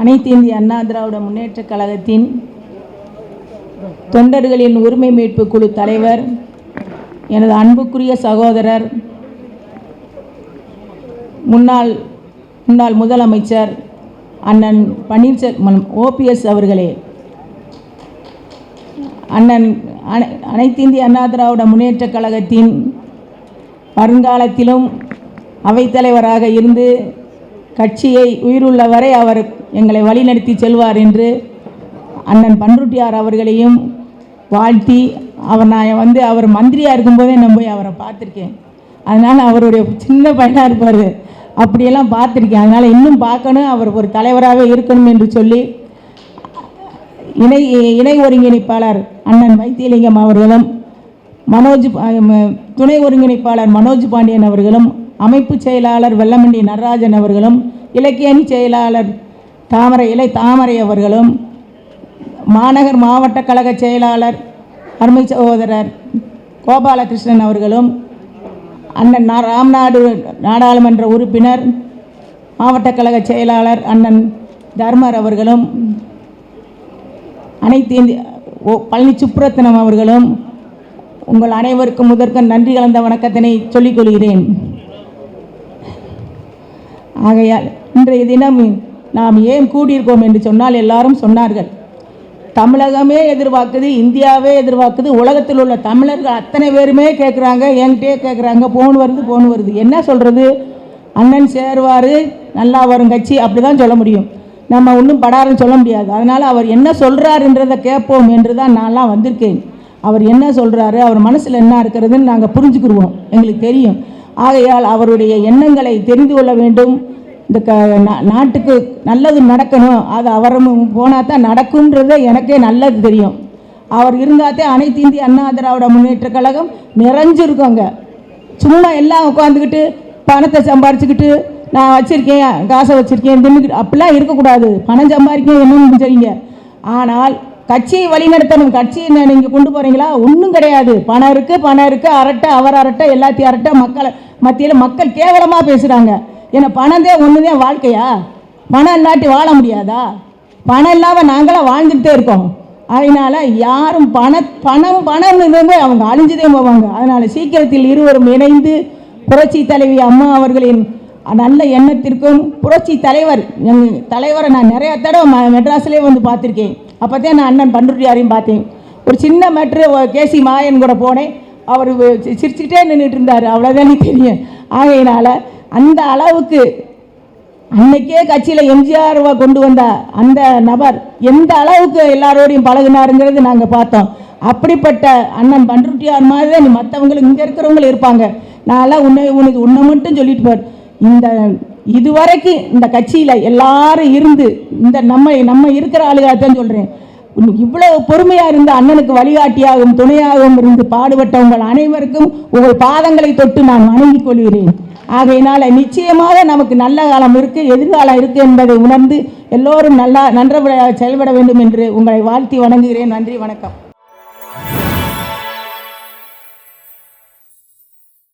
அனைத்து இந்திய அண்ணா திராவிட முன்னேற்றக் கழகத்தின் தொண்டர்களின் உரிமை மீட்பு குழு தலைவர், எனது அன்புக்குரிய சகோதரர், முன்னாள் முதலமைச்சர் அண்ணன் பன்னீர்செல்வம் ஓபிஎஸ் அவர்களே, அனைத்து இந்திய அண்ணா திராவிட முன்னேற்றக் கழகத்தின் வருங்காலத்திலும் அவைத்தலைவராக இருந்து கட்சியை உயிருள்ள வரை அவர் எங்களை வழிநடத்தி செல்வார் என்று அண்ணன் பண்ருட்டியார் அவர்களையும் வாழ்த்தி, அவர் மந்திரியாக இருக்கும்போதே நான் போய் அவரை பார்த்துருக்கேன். அதனால் அவருடைய சின்ன பையனாக இருப்பார், அப்படியெல்லாம் பார்த்துருக்கேன். அதனால் இன்னும் பார்க்கணும், அவர் ஒரு தலைவராகவே இருக்கணும் என்று சொல்லி இணை ஒருங்கிணைப்பாளர் அண்ணன் வைத்தியலிங்கம் அவர்களும், துணை ஒருங்கிணைப்பாளர் மனோஜ் பாண்டியன் அவர்களும், அமைப்பு செயலாளர் வெள்ளமண்டி நடராஜன் அவர்களும், இலக்கிய அணி செயலாளர் தாமரை அவர்களும், மாநகர் மாவட்ட கழக செயலாளர் அருமை சகோதரர் கோபாலகிருஷ்ணன் அவர்களும், அண்ணன் ராம்நாடு நாடாளுமன்ற உறுப்பினர் மாவட்ட கழக செயலாளர் அண்ணன் தர்மர் அவர்களும், அனைத்து இந்திய பழனி சுப்ரத்தனம் அவர்களும், உங்கள் அனைவருக்கும் முதற்க நன்றி கலந்த வணக்கத்தினை சொல்லிக் கொள்கிறேன். ஆகையால் இன்றைய தினம் நாம் ஏன் கூடியிருக்கோம் என்று சொன்னால், எல்லாரும் சொன்னார்கள், தமிழகமே எதிர்பார்க்குது, இந்தியாவே எதிர்பார்க்குது, உலகத்தில் உள்ள தமிழர்கள் அத்தனை பேருமே கேட்குறாங்க, என்கிட்டே கேட்குறாங்க, போன் வருது. என்ன சொல்கிறது? அண்ணன் சேருவார், நல்லா வரும் கட்சி, அப்படி தான் சொல்ல முடியும். நம்ம ஒன்றும் படாருன்னு சொல்ல முடியாது. அதனால் அவர் என்ன சொல்கிறாருன்றதை கேட்போம் என்று தான் நான்லாம் வந்திருக்கேன். அவர் என்ன சொல்கிறாரு, அவர் மனசில் என்ன இருக்கிறதுன்னு நாங்கள் புரிஞ்சுக்கிடுவோம், எங்களுக்கு தெரியும். ஆகையால் அவருடைய எண்ணங்களை தெரிந்து கொள்ள வேண்டும். இந்த நாட்டுக்கு நல்லது நடக்கணும், அது அவர் போனால் தான் நடக்கும்ன்றது எனக்கே நல்லது தெரியும். அவர் இருந்தாத்தே அனைத்து இந்திய அண்ணா திராவிட முன்னேற்றக் கழகம் நிறைஞ்சிருக்கோங்க. சும்மா எல்லாம் உட்காந்துக்கிட்டு பணத்தை சம்பாரிச்சுக்கிட்டு நான் வச்சுருக்கேன், காசை வச்சுருக்கேன், தின்னுக்கிட்டு அப்படிலாம் இருக்கக்கூடாது. பணம் சம்பாதிக்க என்னன்னு சரிங்க, ஆனால் கட்சியை வழிநடத்தணும். கட்சியை நீங்கள் கொண்டு போகிறீங்களா? ஒன்றும் கிடையாது. பணம் இருக்குது, அரட்டை, அவர் அரட்டை, எல்லாத்தையும் அரட்டை. மக்கள் கேவலமாக பேசுகிறாங்க. ஏன்னா பணந்தே ஒன்றுதே வாழ்க்கையா? பணம் இல்லாட்டி வாழ முடியாதா? பணம் இல்லாமல் நாங்களாம் வாழ்ந்துகிட்டே இருக்கோம். அதனால் யாரும் பணம்னு இருந்து அவங்க அழிஞ்சுதே போவாங்க. அதனால் சீக்கிரத்தில் இருவரும் இணைந்து புரட்சி தலைவி அம்மா அவர்களின் நல்ல எண்ணத்திற்கும், புரட்சி தலைவரை நான் நிறைய தடவை மெட்ராஸ்லேயே வந்து பார்த்துருக்கேன். அப்போ தான் நான் அண்ணன் பண்ருட்டியாரையும் பார்த்தேன். ஒரு சின்ன மேட்ரு கேசி மாயன் கூட போனேன், அவர் சிரிச்சுக்கிட்டே நின்றுட்டு இருந்தார், அவ்வளோதானே தெரியும். ஆகையினால் அந்த அளவுக்கு அன்னைக்கே கட்சியில் எம்ஜிஆர் கொண்டு வந்த அந்த நபர் எந்த அளவுக்கு எல்லாரோடையும் பழகினாருங்கிறது நாங்கள் பார்த்தோம். அப்படிப்பட்ட அண்ணன் பண்ருட்டியார் மாதிரி தான் மற்றவங்களும் இங்கே இருக்கிறவங்களும் இருப்பாங்க. நான்லாம் உன்னை மட்டும் சொல்லிட்டு போர், இதுவரைக்கும் இந்த கட்சியில் எல்லாரும் இருந்து இந்த நம்ம இருக்கிற ஆளுகளைத்தான் சொல்கிறேன். இவ்வளவு பொறுமையாக இருந்து அண்ணனுக்கு வழிகாட்டியாகவும் துணையாகவும் இருந்து பாடுபட்ட உங்கள் அனைவருக்கும் உங்கள் பாதங்களை தொட்டு நான் வணங்கிக் கொள்கிறேன். ஆகையினால் நிச்சயமாக நமக்கு நல்ல காலம் இருக்குது, எதிர்காலம் இருக்குது என்பதை உணர்ந்து எல்லோரும் நன்றாக செயல்பட வேண்டும் என்று உங்களை வாழ்த்தி வணங்குகிறேன். நன்றி, வணக்கம்.